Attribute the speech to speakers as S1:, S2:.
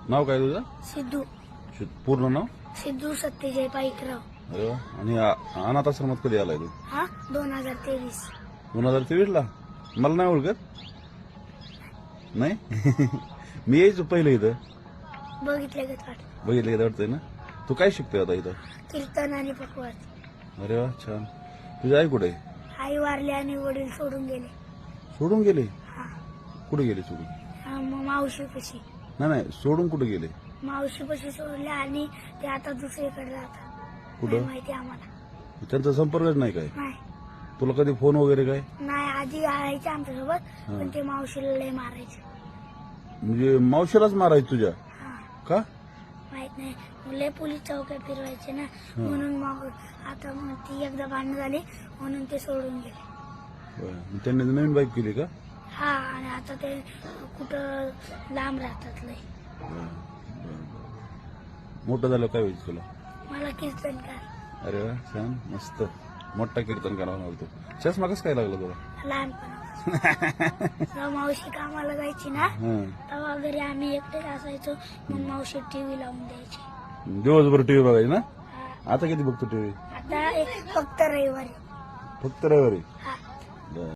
S1: नाव काय तुझं?
S2: सिद्धू
S1: पूर्ण नाव?
S2: सिद्धू सत्यजय पाईकराव.
S1: अरे वा. आणि अनाथ आश्रमात कधी आलाय तू?
S2: हा 2023.
S1: 2023 ला? मला नाही ओळखत? नाही. मी यायचो पहिले इथं.
S2: बघितलं गत वाटत.
S1: बघितलं इथं वाटतंय ना. तू काय शिकतोय आता इथं?
S2: कीर्तन आणि पकवाज.
S1: अरे वा छान. तुझी आई कुठे?
S2: आई वारली आणि वडील सोडून गेले.
S1: सोडून गेले?
S2: हा
S1: कुठे गेले सोडून?
S2: मग मावशी पशी.
S1: नाही सोडून कुठे गेले?
S2: मावशी पशी सोडले आणि ते आता दुसरीकडे जातात.
S1: कुठं?
S2: नाही माहिती आम्हाला.
S1: त्यांचा संपर्कच नाही काय?
S2: नाही
S1: तुला कधी फोन वगैरे काय?
S2: नाही आधी यायचे आमच्यासोबत पण ते मावशीला लय मारायचे.
S1: म्हणजे मावशीलाच मारायचं तुझ्या?
S2: हा
S1: का?
S2: माहित नाही लय पोलीस चौक्या फिरवायचे ना म्हणून मग आता मग ती एकदा भांडण झाली म्हणून ते सोडून गेले.
S1: बरं. त्यांनी नवीन बाईक केली का?
S2: हा आणि आता ते कुठं लांब राहतात लय.
S1: मोठं झालं काय होईल तुला?
S2: मला कीर्तनकार.
S1: अरे वा छान मस्त. मोठा कीर्तनकार होणार तू. चष्मा कसं काय लागला तुला?
S2: लहानपणा मावशी कामाला जायची ना
S1: हं.
S2: तेव्हा घरी आम्ही एकटेच असायचो मग मावशी टीव्ही लावून द्यायची.
S1: दिवसभर टीव्ही बघायची ना?
S2: हा.
S1: आता किती बघतो टीव्ही?
S2: आता फक्त रविवारी.
S1: फक्त रविवारी?
S2: हा
S1: बरं.